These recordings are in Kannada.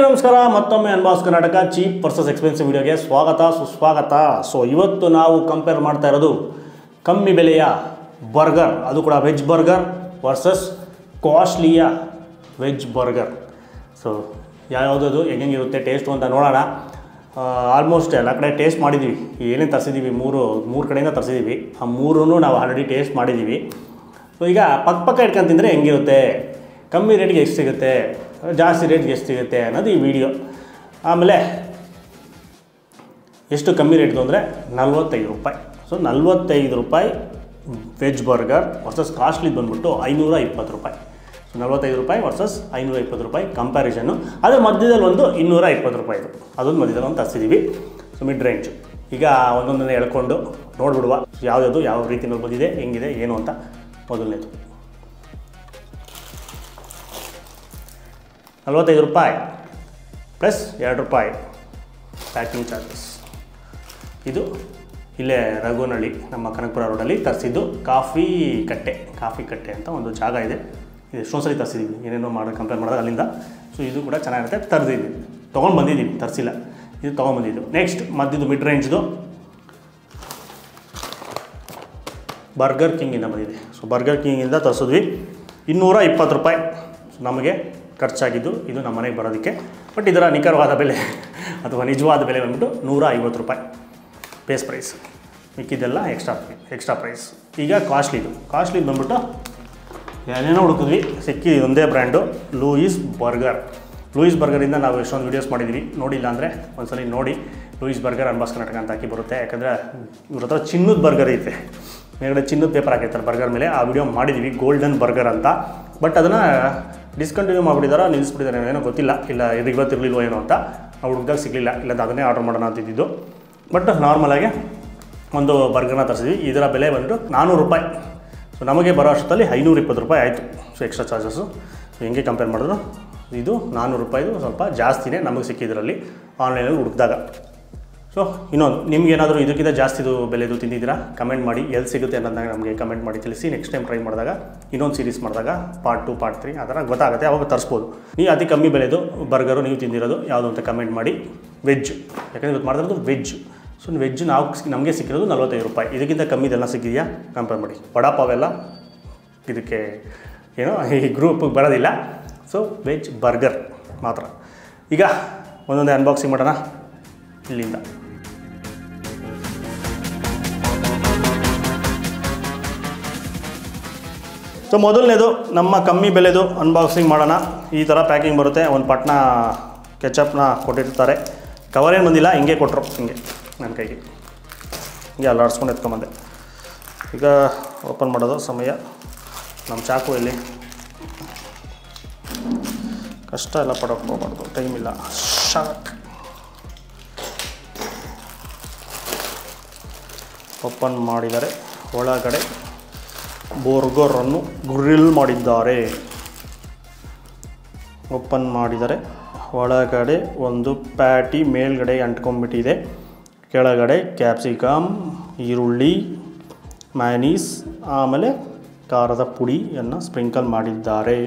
ನಮಸ್ಕಾರ ಮತ್ತೊಮ್ಮೆ ಅನ್ಬಾಸ್ ಕರ್ನಾಟಕ ಚೀಪ್ ವರ್ಸಸ್ ಎಕ್ಸ್ಪೆನ್ಸಿವ್ ವಿಡಿಯೋಗೆ ಸ್ವಾಗತ ಸುಸ್ವಾಗತ. ಸೊ ಇವತ್ತು ನಾವು ಕಂಪೇರ್ ಮಾಡ್ತಾ ಇರೋದು ಕಮ್ಮಿ ಬೆಲೆಯ ಬರ್ಗರ್, ಅದು ಕೂಡ ವೆಜ್ ಬರ್ಗರ್ ವರ್ಸಸ್ ಕಾಸ್ಟ್ಲಿಯ ವೆಜ್ ಬರ್ಗರ್. ಸೊ ಯಾವುದದು ಹೆಂಗಿರುತ್ತೆ ಟೇಸ್ಟು ಅಂತ ನೋಡೋಣ. ಆಲ್ಮೋಸ್ಟ್ ಎಲ್ಲ ಕಡೆ ಟೇಸ್ಟ್ ಮಾಡಿದ್ದೀವಿ, ಏನೇನು ತರಿಸಿದ್ದೀವಿ ಮೂರು ಕಡೆಯಿಂದ ತರಿಸಿದ್ದೀವಿ. ಆ ಮೂರೂ ನಾವು ಆಲ್ರೆಡಿ ಟೇಸ್ಟ್ ಮಾಡಿದ್ದೀವಿ. ಸೊ ಈಗ ಪಕ್ಕ ಇಟ್ಕೊಂಡು ತಿಂದರೆ ಹೆಂಗಿರುತ್ತೆ, ಕಮ್ಮಿ ರೇಟ್ಗೆ ಎಷ್ಟು ಸಿಗುತ್ತೆ, ಜಾಸ್ತಿ ರೇಟ್ಗೆ ಎಷ್ಟು ಸಿಗುತ್ತೆ ಅನ್ನೋದು ಈ ವಿಡಿಯೋ. ಆಮೇಲೆ ಎಷ್ಟು ಕಮ್ಮಿ ರೇಟ್ದು ಅಂದರೆ 45 ರೂಪಾಯಿ. ಸೊ 45 ರೂಪಾಯಿ ವೆಜ್ ಬರ್ಗರ್ ವರ್ಸಸ್ ಕಾಸ್ಟ್ಲಿದು ಬಂದುಬಿಟ್ಟು 520 ರೂಪಾಯಿ. ಸೊ 45 ರೂಪಾಯಿ ವರ್ಸಸ್ 520 ರೂಪಾಯಿ ಕಂಪ್ಯಾರಿಸನ್ನು. ಅದರ ಮಧ್ಯದಲ್ಲಿ ಒಂದು 220 ರೂಪಾಯಿದು, ಅದೊಂದು ಮಧ್ಯದಲ್ಲಿ ಒಂದು ತರಿಸಿದ್ದೀವಿ. So mid range. ಈಗ ಒಂದೊಂದನ್ನೇ ಹೇಳ್ಕೊಂಡು ನೋಡ್ಬಿಡುವ ಯಾವುದಾದ್ರು ಯಾವ ರೀತಿಯಲ್ಲಿ ಬಂದಿದೆ, ಹೆಂಗಿದೆ, ಏನು ಅಂತ. ಮೊದಲನೇದು 45 ರೂಪಾಯಿ ಪ್ಲಸ್ 2 ರೂಪಾಯಿ ಪ್ಯಾಕಿಂಗ್ ಚಾರ್ಜಸ್. ಇದು ಇಲ್ಲೇ ರಘುನಹಳ್ಳಿ ನಮ್ಮ ಕನಕಪುರ ರೋಡಲ್ಲಿ ತರಿಸಿದ್ದು ಕಾಫಿ ಕಟ್ಟೆ ಅಂತ ಒಂದು ಜಾಗ ಇದೆ. ಇದು ಎಷ್ಟೊಂದು ಸರಿ ತರಿಸಿದ್ದೀವಿ, ಏನೇನೋ ಕಂಪೇರ್ ಮಾಡಿದಾಗ ಅಲ್ಲಿಂದ. ಸೊ ಇದು ಕೂಡ ಚೆನ್ನಾಗಿರುತ್ತೆ, ತರಿಸಿದ್ದೀವಿ, ತೊಗೊಂಡು ಬಂದಿದ್ದೀವಿ, ತರಿಸಿಲ್ಲ, ಇದು ತೊಗೊಂಡ್ಬಂದಿದ್ದು. ನೆಕ್ಸ್ಟ್ ಮಧ್ಯದ್ದು ಮಿಡ್ ರೇಂಜ್ದು ಬರ್ಗರ್ ಕಿಂಗಿಂದ ಬಂದಿದೆ. ಸೊ ಬರ್ಗರ್ ಕಿಂಗಿಂದ ತರಿಸಿದ್ವಿ 220 ರೂಪಾಯಿ. ಸೊ ನಮಗೆ ಖರ್ಚಾಗಿದ್ದು ಇದು ನಮ್ಮ ಮನೆಗೆ ಬರೋದಕ್ಕೆ. ಬಟ್ ಇದರ ನಿಖರವಾದ ಬೆಲೆ ಅಥವಾ ನಿಜವಾದ ಬೆಲೆ ಬಂದ್ಬಿಟ್ಟು 150 ರೂಪಾಯಿ ಬೇಸ್ ಪ್ರೈಸ್, ಮಿಕ್ಕಿದ್ದೆಲ್ಲ ಎಕ್ಸ್ಟ್ರಾ ಪ್ರೈಸ್. ಈಗ ಕಾಸ್ಟ್ಲಿದು ಬಂದ್ಬಿಟ್ಟು ಏನೇನೋ ಹುಡುಕಿದ್ವಿ, ಸಿಕ್ಕಿದ್ದು ಒಂದೇ ಬ್ರ್ಯಾಂಡು, ಲೂಯಿಸ್ ಬರ್ಗರಿಂದ ನಾವು ಎಷ್ಟೊಂದು ವೀಡಿಯೋಸ್ ಮಾಡಿದ್ವಿ. ನೋಡಿಲ್ಲ ಅಂದರೆ ಒಂದ್ಸಲ ನೋಡಿ, ಲೂಯಿಸ್ ಬರ್ಗರ್ ಅನ್ಬಾಸ್ ಕರ್ನಾಟಕ ಅಂತ ಹಾಕಿ ಬರುತ್ತೆ. ಯಾಕಂದರೆ ಇವ್ರ ಹತ್ರ ಚಿನ್ನದ ಬರ್ಗರ್ ಐತೆ, ಮೇಲ್ಗಡೆ ಚಿನ್ನದ ಪೇಪರ್ ಹಾಕಿರ್ತಾರೆ ಬರ್ಗರ್ ಮೇಲೆ. ಆ ವಿಡಿಯೋ ಮಾಡಿದ್ವಿ, ಗೋಲ್ಡನ್ ಬರ್ಗರ್ ಅಂತ. ಬಟ್ ಅದನ್ನು ಡಿಸ್ಕಂಟಿನ್ಯೂ ಮಾಡಿಬಿಟ್ಟಿದ್ದಾರೆ, ನಿಲ್ಲಿಸ್ಬಿಟ್ಟಿದ್ದಾರೆ, ಏನೋ ಗೊತ್ತಿಲ್ಲ, ಇಲ್ಲ ಇವತ್ತಿರಲಿಲ್ವೋ ಏನೋ ಅಂತ. ನಾವು ಹುಡುಕ್ದಾಗ ಸಿಗಲಿಲ್ಲ, ಇಲ್ಲದ ಅದನ್ನೇ ಆರ್ಡರ್ ಮಾಡೋಣ ಅಂತಿದ್ದು. ಬಟ್ ನಾರ್ಮಲಾಗಿ ಒಂದು ಬರ್ಗರ್ನ ತರಿಸಿದ್ವಿ. ಇದರ ಬೆಲೆ ಬಂದು 400 ರೂಪಾಯಿ. ಸೊ ನಮಗೆ ಬರೋ ಅಷ್ಟರಲ್ಲಿ 520 ರೂಪಾಯಿ ಆಯಿತು. So extra charges. ಸೊ ಹೆಂಗೆ ಕಂಪೇರ್ ಮಾಡಿದ್ರು ಇದು 400 ರೂಪಾಯಿದು ಸ್ವಲ್ಪ ಜಾಸ್ತಿನೇ ನಮಗೆ ಸಿಕ್ಕಿದ್ರಲ್ಲಿ ಆನ್ಲೈನಲ್ಲಿ ಹುಡುಕಿದಾಗ. ಸೊ ಇನ್ನೊಂದು, ನಿಮ್ಗೇನಾದರೂ ಇದಕ್ಕಿಂತ ಜಾಸ್ತಿದು ಬೆಲೆದು ತಿಂದಿದ್ದೀರಾ ಕಮೆಂಟ್ ಮಾಡಿ, ಎಲ್ಲಿ ಸಿಗುತ್ತೆ ಅನ್ನೋದನ್ನ ನಮಗೆ ಕಮೆಂಟ್ ಮಾಡಿ ತಿಳಿಸಿ. ನೆಕ್ಸ್ಟ್ ಟೈಮ್ ಟ್ರೈ ಮಾಡಿದಾಗ, ಇನ್ನೊಂದು ಸೀರೀಸ್ ಮಾಡಿದಾಗ ಪಾರ್ಟ್ 2 ಪಾರ್ಟ್ 3 ಆ ಥರ ಗೊತ್ತಾಗುತ್ತೆ, ಅವಾಗ ತರಿಸ್ಬೋದು. ನೀವು ಅತಿ ಕಮ್ಮಿ ಬೆಲೆದು ಬರ್ಗರು ನೀವು ತಿಂದಿರೋದು ಯಾವುದು ಅಂತ ಕಮೆಂಟ್ ಮಾಡಿ. ವೆಜ್, ಯಾಕಂದರೆ ಇವತ್ತು ಮಾಡಿರೋದು ವೆಜ್. ಸೊ ವೆಜ್ ನಮಗೆ ಸಿಕ್ಕಿರೋದು 45 ರೂಪಾಯಿ. ಇದಕ್ಕಿಂತ ಕಮ್ಮಿದೆಲ್ಲ ಸಿಕ್ಕಿದೆಯಾ ಕಂಪೇರ್ ಮಾಡಿ. ವಡಾಪಾವೆಲ್ಲ ಇದಕ್ಕೆ ಏನೋ ಈ ಗ್ರೂಪಿಗೆ ಬರೋದಿಲ್ಲ. ಸೊ ವೆಜ್ ಬರ್ಗರ್ ಮಾತ್ರ. ಈಗ ಒಂದೊಂದೇ ಅನ್ಬಾಕ್ಸಿಂಗ್ ಮಾಡೋಣ ಇಲ್ಲಿಂದ. ಸೊ ಮೊದಲನೇದು ನಮ್ಮ ಕಮ್ಮಿ ಬೆಲೆದು ಅನ್ಬಾಕ್ಸಿಂಗ್ ಮಾಡೋಣ. ಈ ಥರ ಪ್ಯಾಕಿಂಗ್ ಬರುತ್ತೆ. ಒಂದು ಪಟ್ನ ಕೆಚಪ್ನ ಕೊಟ್ಟಿರ್ತಾರೆ, ಕವರ್ ಏನು ಬಂದಿಲ್ಲ, ಹಿಂಗೆ ಕೊಟ್ಟರು, ಹಿಂಗೆ ನನ್ನ ಕೈಗೆ ಹಿಂಗೆ ಅಲ್ಲಾಡಿಸ್ಕೊಂಡು ಎತ್ಕೊಂಬಂದೆ. ಈಗ ಓಪನ್ ಮಾಡೋದು ಸಮಯ. ನಮ್ಮ ಚಾಕು ಇಲ್ಲಿ ಕಷ್ಟ ಎಲ್ಲ ಪಡೋಕ್ಕೆ ಹೋಗ್ಬಾರ್ದು, ಟೈಮ್ ಇಲ್ಲ. ಶಾಕ್ ಓಪನ್ ಮಾಡಿದರೆ ಒಳಗಡೆ ಬರ್ಗರನ್ನು ಗ್ರಿಲ್ ಮಾಡಿದ್ದಾರೆ. ಓಪನ್ ಮಾಡಿದರೆ ಒಳಗಡೆ ಒಂದು ಪ್ಯಾಟಿ ಮೇಲ್ಗಡೆ ಅಂಟ್ಕೊಂಡ್ಬಿಟ್ಟಿದೆ, ಕೆಳಗಡೆ ಕ್ಯಾಪ್ಸಿಕಮ್, ಈರುಳ್ಳಿ, ಮಯೋನೀಸ್, ಆಮೇಲೆ ಖಾರದ ಪುಡಿಯನ್ನು ಸ್ಪ್ರಿಂಕಲ್ ಮಾಡಿದ್ದಾರೆ.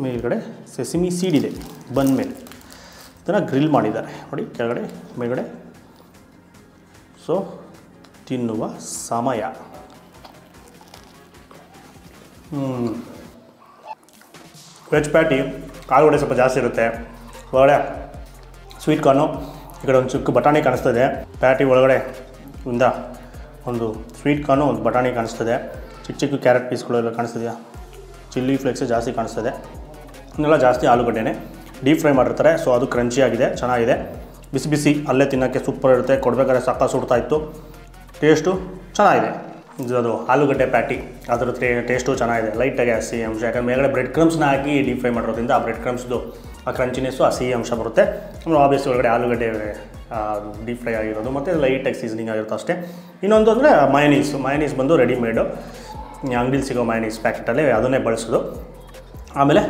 ಮೇಲ್ಗಡೆ ಸೆಸಿಮಿ ಸೀಡ್ ಇದೆ ಬನ್ ಮೇಲೆ, ಇದನ್ನು ಗ್ರಿಲ್ ಮಾಡಿದ್ದಾರೆ ನೋಡಿ, ಕೆಳಗಡೆ ಮೇಲ್ಗಡೆ. ಸೊ ತಿನ್ನುವ ಸಮಯ. ವೆಜ್ ಪ್ಯಾಟಿ ಆಲೂಗಡ್ಡೆ ಸ್ವಲ್ಪ ಜಾಸ್ತಿ ಇರುತ್ತೆ, ಒಳಗಡೆ ಸ್ವೀಟ್ ಕಾರ್ನು, ಈ ಕಡೆ ಒಂದು ಚಿಕ್ಕ ಬಟಾಣಿ ಕಾಣಿಸ್ತದೆ. ಪ್ಯಾಟಿ ಒಳಗಡೆ ಇಂದ ಒಂದು ಸ್ವೀಟ್ ಕಾರ್ನು, ಒಂದು ಬಟಾಣಿ ಕಾಣಿಸ್ತದೆ, ಚಿಕ್ಕ ಕ್ಯಾರೆಟ್ ಪೀಸ್ಗಳೆಲ್ಲ ಕಾಣಿಸ್ತಿದೆಯಾ, ಚಿಲ್ಲಿ ಫ್ಲೇಕ್ಸ್ ಜಾಸ್ತಿ ಕಾಣಿಸ್ತದೆ. ಇನ್ನೆಲ್ಲ ಜಾಸ್ತಿ ಆಲೂಗಡ್ಡೆನೇ ಡೀಪ್ ಫ್ರೈ ಮಾಡಿರ್ತಾರೆ. ಸೊ ಅದು ಕ್ರಂಚಿಯಾಗಿದೆ, ಚೆನ್ನಾಗಿದೆ, ಬಿಸಿ ಬಿಸಿ ಅಲ್ಲೇ ತಿನ್ನೋಕ್ಕೆ ಸೂಪರ್ ಇರುತ್ತೆ. ಕೊಡಬೇಕಾದ್ರೆ ಸಕ್ಕ ಸುಡ್ತಾಯಿತ್ತು, ಟೇಸ್ಟು ಚೆನ್ನಾಗಿದೆ. ಅದು ಆಲೂಗಡ್ಡೆ ಪ್ಯಾಟಿ, ಅದರ ಟೇಸ್ಟು ಚೆನ್ನಾಗಿದೆ, ಲೈಟಾಗಿ ಆ ಸಿಹಿ ಅಂಶ. ಯಾಕಂದರೆ ಮೇಲ್ಗಡೆ ಬ್ರೆಡ್ ಕ್ರಮ್ಸ್ನ ಹಾಕಿ ಡೀಪ್ ಫ್ರೈ ಮಾಡಿರೋದ್ರಿಂದ ಆ ಬ್ರೆಡ್ ಕ್ರಮ್ಸ್ದು ಆ ಕ್ರಂಚಿನೆಸ್ಸು, ಆ ಸಿಹಿ ಅಂಶ ಬರುತ್ತೆ. ಆಮೇಲೆ ಆಬ್ವಿಯಸ್ಲಿ ಒಳಗಡೆ ಆಲೂಗಡ್ಡೆ ಡೀಪ್ ಫ್ರೈ ಆಗಿರೋದು ಮತ್ತು ಲೈಟಾಗಿ ಸೀಸನಿಂಗ್ ಆಗಿರುತ್ತೆ ಅಷ್ಟೇ. ಇನ್ನೊಂದು ಅಂದರೆ ಮಯೋನೀಸ್ ಬಂದು ರೆಡಿಮೇಡು, ಅಂಗಡಿಲಿ ಸಿಗೋ ಮಯೋನೀಸ್ ಪ್ಯಾಕೆಟಲ್ಲಿ ಅದನ್ನೇ ಬಳಸೋದು. ಆಮೇಲೆ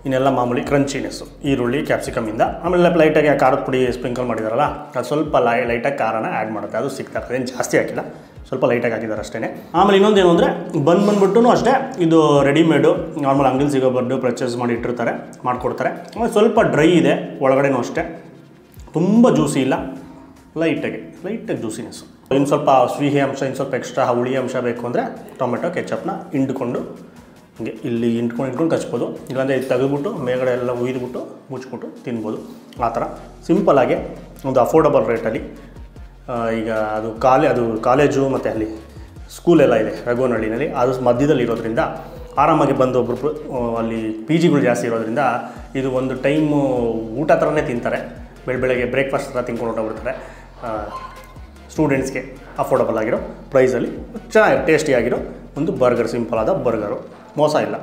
ಇನ್ನೆಲ್ಲ ಮಾಮೂಲಿ ಕ್ರಂಚಿನೆಸ್ಸು, ಈರುಳ್ಳಿ ಕ್ಯಾಪ್ಸಿಕಮಿಂದ. ಆಮೇಲೆ ಲೈಟಾಗಿ ಖಾರದ ಪುಡಿ ಸ್ಪ್ರಿಂಕಲ್ ಮಾಡಿದಾರಲ್ಲ, ಅದು ಸ್ವಲ್ಪ ಲೈಟಾಗಿ ಖಾರನ ಆ್ಯಡ್ ಮಾಡುತ್ತೆ, ಅದು ಸಿಗ್ತಾ ಇರ್ತದೆ, ಏನು ಜಾಸ್ತಿ ಹಾಕಿಲ್ಲ. ಸ್ವಲ್ಪ ಲೈಟಾಗಿ ಹಾಕಿದ್ದಾರೆ ಅಷ್ಟೇ. ಆಮೇಲೆ ಇನ್ನೊಂದೇನು ಅಂದರೆ ಬಂದ್ಬಿಟ್ಟು ಅಷ್ಟೇ ಇದು ರೆಡಿಮೇಡು ನಾರ್ಮಲ್ ಅಂಗಡಿಲಿ ಸಿಗೋ ಬನ್ನು ಪರ್ಚೇಸ್ ಮಾಡಿ ಇಟ್ಟಿರ್ತಾರೆ, ಮಾಡಿಕೊಡ್ತಾರೆ. ಆಮೇಲೆ ಸ್ವಲ್ಪ ಡ್ರೈ ಇದೆ ಒಳಗಡೆನೂ ಅಷ್ಟೇ, ತುಂಬ ಜ್ಯೂಸಿ ಇಲ್ಲ, ಲೈಟಾಗಿ ಜ್ಯೂಸಿನೆಸ್ಸು. ಇನ್ನು ಸ್ವಲ್ಪ ಸಿಹಿ ಅಂಶ, ಇನ್ನು ಸ್ವಲ್ಪ ಎಕ್ಸ್ಟ್ರಾ ಹುಳಿ ಅಂಶ ಬೇಕು ಅಂದರೆ ಟೊಮೆಟೊ ಕೆಚಪ್ನ ಹಿಂಡ್ಕೊಂಡು ಹಿಂಗೆ ಇಲ್ಲಿ ಹಿಂಡ್ಕೊಂಡು ಕಚ್ಬೋದು. ಇಲ್ಲಾಂದರೆ ಇದು ತೆಗೆದುಬಿಟ್ಟು ಮೇಲ್ಗಡೆ ಎಲ್ಲ ಉಯ್ದುಬಿಟ್ಟು ಮುಚ್ಚಿಬಿಟ್ಟು ತಿನ್ಬೋದು. ಆ ಥರ ಸಿಂಪಲ್ಲಾಗಿ ಒಂದು ಅಫೋರ್ಡಬಲ್ ರೇಟಲ್ಲಿ. ಈಗ ಅದು ಕಾಲೇಜು ಮತ್ತು ಅಲ್ಲಿ ಸ್ಕೂಲೆಲ್ಲ ಇದೆ ರಘುವನಹಳ್ಳಿನಲ್ಲಿ, ಅದು ಮಧ್ಯದಲ್ಲಿ ಇರೋದ್ರಿಂದ ಆರಾಮಾಗಿ ಬಂದು ಒಬ್ಬರು ಅಲ್ಲಿ ಪಿ ಜಿಗಳು ಜಾಸ್ತಿ ಇರೋದ್ರಿಂದ ಇದು ಒಂದು ಟೈಮು ಊಟ ಥರನೇ ತಿಂತಾರೆ. ಬೆಳಗ್ಗೆ ಬ್ರೇಕ್ಫಾಸ್ಟ್ ಥರ ತಿನ್ಕೊಂಡು ಹೊರಟೋಗ್ಬಿಡ್ತಾರೆ. ಸ್ಟೂಡೆಂಟ್ಸ್ಗೆ ಅಫೋರ್ಡಬಲ್ ಆಗಿರೋ ಪ್ರೈಸಲ್ಲಿ ಚೆನ್ನಾಗಿ ಟೇಸ್ಟಿಯಾಗಿರೋ ಒಂದು ಬರ್ಗರ್, ಸಿಂಪಲ್ ಆದ ಬರ್ಗರು, ಮೋಸ ಇಲ್ಲ,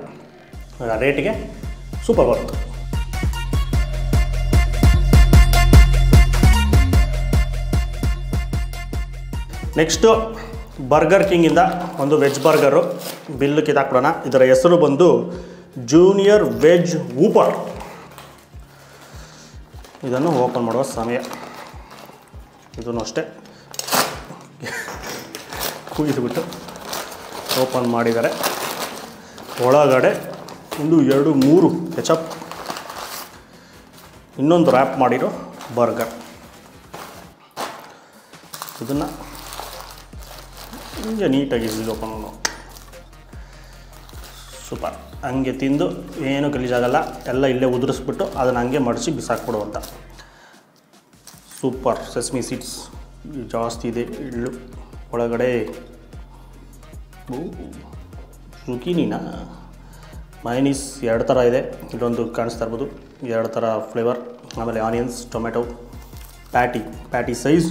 ರೇಟಿಗೆ ಸೂಪರ್ ವರ್ತ್. ನೆಕ್ಸ್ಟು ಬರ್ಗರ್ ಕಿಂಗಿಂದ ಒಂದು ವೆಜ್ ಬರ್ಗರು ಬಿಲ್ಲು ಕಿತ್ತಾಕ್ಬಿಡೋಣ. ಇದರ ಹೆಸರು ಬಂದು ಜೂನಿಯರ್ ವೆಜ್ ವೂಪರ್. ಇದನ್ನು ಓಪನ್ ಮಾಡುವ ಸಮಯ. ಇದನ್ನು ಅಷ್ಟೇ ಕುಯ್ದುಬಿಟ್ಟು ಓಪನ್ ಮಾಡಿದ್ದಾರೆ. ಒಳಗಡೆ 1 2 3 ಕೆಚಪ್, ಇನ್ನೊಂದು ರ್ಯಾಪ್ ಮಾಡಿರೋ ಬರ್ಗರ್. ಇದನ್ನು ಹಿಂಗೆ ನೀಟಾಗಿ ಓಪನ್ ಮಾಡೋಣ. ಸೂಪರ್. ಹಂಗೆ ತಿಂದು ಏನೂ ಗಲೀಜಾಗಲ್ಲ, ಎಲ್ಲ ಇಲ್ಲೇ ಉದುರಿಸ್ಬಿಟ್ಟು ಅದನ್ನು ಹಂಗೆ ಮಡಿಸಿ ಬಿಸಾಕ್ಬಿಡುವಂಥ ಸೂಪರ್. ಸೆಸ್ಮಿ ಸೀಡ್ಸ್ ಜಾಸ್ತಿ ಇದೆ, ಎಳ್ಳು ಒಳಗಡೆ. ಜುಕೀನಿನ ಮೈನೀಸ್ 2 ಥರ ಇದೆ, ಇದೊಂದು ಕಾಣಿಸ್ತಾ ಇರ್ಬೋದು, 2 ಥರ ಫ್ಲೇವರ್. ಆಮೇಲೆ ಆನಿಯನ್ಸ್, ಟೊಮೆಟೊ, ಪ್ಯಾಟಿ ಸೈಜ್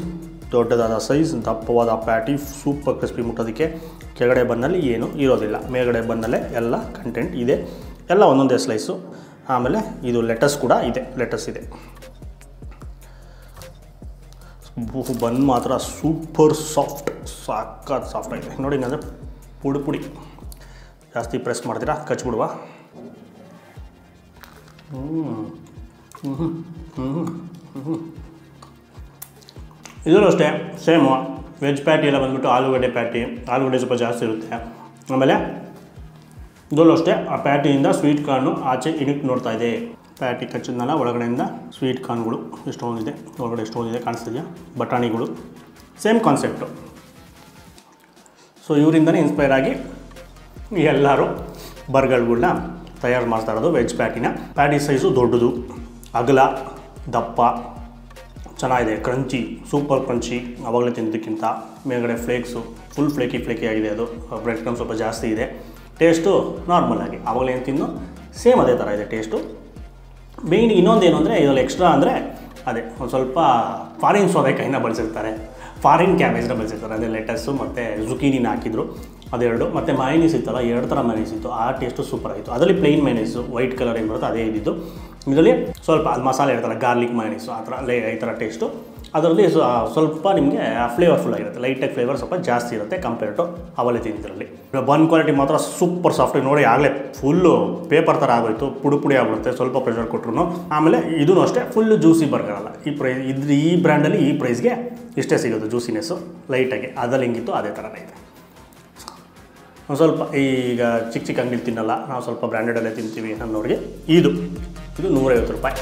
ದೊಡ್ಡದಾದ ಸೈಜ್, ದಪ್ಪವಾದ ಪ್ಯಾಟಿ, ಸೂಪರ್ ಕ್ರಿಸ್ಪಿ. ಮುಟ್ಟೋದಕ್ಕೆ ಕೆಳಗಡೆ ಬನ್ನಲ್ಲಿ ಏನೂ ಇರೋದಿಲ್ಲ, ಮೇಲ್ಗಡೆ ಬನ್ನಲ್ಲೇ ಎಲ್ಲ ಕಂಟೆಂಟ್ ಇದೆ, ಎಲ್ಲ ಒಂದೊಂದೇ ಸ್ಲೈಸು. ಆಮೇಲೆ ಇದು ಲೆಟಸ್ ಕೂಡ ಇದೆ, ಲೆಟಸ್ ಇದೆ. ಬನ್ ಮಾತ್ರ ಸೂಪರ್ ಸಾಫ್ಟ್, ಸಾಕಾದ ಸಾಫ್ಟ್ ಆಗಿದೆ ನೋಡಿ. ಅಂದರೆ ಪುಡಿ ಜಾಸ್ತಿ ಪ್ರೆಸ್ ಮಾಡ್ತೀರಾ ಕಚ್ಬಿಡುವ. ಇದರಲ್ಲೂ ಅಷ್ಟೇ ಸೇಮು. ವೆಜ್ ಪ್ಯಾಟಿ ಎಲ್ಲ ಬಂದುಬಿಟ್ಟು ಆಲೂಗಡ್ಡೆ ಪ್ಯಾಟಿ, ಆಲೂಗಡ್ಡೆ ಸ್ವಲ್ಪ ಜಾಸ್ತಿ ಇರುತ್ತೆ. ಆಮೇಲೆ ಇದರಲ್ಲೂ ಅಷ್ಟೇ ಆ ಪ್ಯಾಟಿಯಿಂದ ಸ್ವೀಟ್ ಕಾರ್ನು ಆಚೆ ಇಣಕ್ಕೆ ನೋಡ್ತಾ ಇದೆ. ಪ್ಯಾಟಿ ಕಚ್ಚಿದ್ನಲ್ಲ, ಒಳಗಡೆಯಿಂದ ಸ್ವೀಟ್ ಕಾರ್ನ್ಗಳು ಎಷ್ಟೊಂದಿದೆ, ಒಳಗಡೆ ಎಷ್ಟೊಂದಿದೆ ಕಾಣಿಸ್ತಿದೆಯಾ, ಬಟಾಣಿಗಳು, ಸೇಮ್ ಕಾನ್ಸೆಪ್ಟು. ಸೊ ಇವರಿಂದನೇ ಇನ್ಸ್ಪೈರ್ ಆಗಿ ಎಲ್ಲರೂ ಬರ್ಗರ್ಗಳನ್ನ ತಯಾರು ಮಾಡ್ತಾ ಇರೋದು. ವೆಜ್ ಪ್ಯಾಟಿನ ಪ್ಯಾಟಿ ಸೈಜು ದೊಡ್ಡದು, ಅಗಲ, ದಪ್ಪ, ಚೆನ್ನಾಗಿದೆ, ಕ್ರಂಚಿ, ಸೂಪರ್ ಕ್ರಂಚಿ. ಆವಾಗಲೇ ತಿಂದಕ್ಕಿಂತ ಮೇಲ್ಗಡೆ ಫ್ಲೇಕ್ಸು ಫುಲ್ ಫ್ಲೇಕಿ ಆಗಿದೆ. ಅದು ಬ್ರೆಡ್ ಕ್ರಮ್ ಸ್ವಲ್ಪ ಜಾಸ್ತಿ ಇದೆ. ಟೇಸ್ಟು ನಾರ್ಮಲ್ ಆಗಿ ಆವಾಗಲೇ ಏನು ತಿನ್ನೋ ಸೇಮ್ ಅದೇ ಥರ ಇದೆ ಟೇಸ್ಟು. ಮೇಯ್ನ್ ಇನ್ನೊಂದೇನು ಅಂದರೆ ಇದರಲ್ಲಿ ಎಕ್ಸ್ಟ್ರಾ ಅಂದರೆ ಅದೇ ಒಂದು ಸ್ವಲ್ಪ ಫಾರಿನ್ ಸೋರೆಕಾಯಿನ ಬಳಸಿರ್ತಾರೆ, ಫಾರಿನ್ ಕ್ಯಾಬೇಜ್ನ ಬಳಸಿರ್ತಾರೆ. ಅದೇ ಲೆಟಸ್ಸು ಮತ್ತು ಜುಕೀನಿನ ಹಾಕಿದ್ರು, ಅದೆರಡು. ಮತ್ತು ಮೈನೀಸ್ ಇತ್ತಲ್ಲ, 2 ಥರ ಮೈನೀಸ್ ಇತ್ತು, ಆ ಟೇಸ್ಟು ಸೂಪರ್ ಆಯಿತು. ಅದರಲ್ಲಿ ಪ್ಲೈನ್ ಮೈನೀಸು ವೈಟ್ ಕಲರ್ ಏನು ಬರುತ್ತೆ ಅದೇ ಇದ್ದಿದ್ದು. ಇದರಲ್ಲಿ ಸ್ವಲ್ಪ ಅದು ಮಸಾಲೆ ಇರ್ತಲ್ಲ, ಗಾರ್ಲಿಕ್ ಮೈನೀಸು ಆ ಥರ ಈ ಥರ ಟೇಸ್ಟು. ಅದರಲ್ಲಿ ಸ್ವಲ್ಪ ನಿಮಗೆ ಫ್ಲೇವರ್ಫುಲ್ ಆಗಿರುತ್ತೆ, ಲೈಟಾಗಿ ಫ್ಲೇವರ್ ಸ್ವಲ್ಪ ಜಾಸ್ತಿ ಇರುತ್ತೆ ಕಂಪೇರ್ ಟು ಅವಲೇ ತಿಂದಿದ್ರಲ್ಲಿ. ಬನ್ ಕ್ವಾಲಿಟಿ ಮಾತ್ರ ಸೂಪರ್ ಸಾಫ್ಟ್ ನೋಡಿ. ಆಗಲೇ ಫುಲ್ಲು ಪೇಪರ್ ಥರ ಆಗೋಯ್ತು, ಪುಡಿ ಆಗಿಬಿಡುತ್ತೆ ಸ್ವಲ್ಪ ಪ್ರೆಷರ್ ಕೊಟ್ಟರು. ಆಮೇಲೆ ಇದೂ ಅಷ್ಟೇ ಫುಲ್ಲು ಜ್ಯೂಸಿ ಬರ್ಗರ್ ಅಲ್ಲ. ಈ ಬ್ರ್ಯಾಂಡಲ್ಲಿ ಈ ಪ್ರೈಸ್ಗೆ ಇಷ್ಟೇ ಸಿಗೋದು ಜ್ಯೂಸಿನೆಸ್ಸು ಲೈಟಾಗಿ. ಅದಲ್ಲಿ ಹೆಂಗಿತ್ತು ಅದೇ ಥರನೇ ಇದೆ. ಒಂದು ಸ್ವಲ್ಪ ಈಗ ಚಿಕ್ಕ ಅಂಗಡಿ ತಿನ್ನಲ್ಲ, ನಾವು ಸ್ವಲ್ಪ ಬ್ರ್ಯಾಂಡೆಡಲ್ಲೇ ತಿಂತೀವಿ ಅನ್ನೋರಿಗೆ ಇದು 150 ರೂಪಾಯಿ.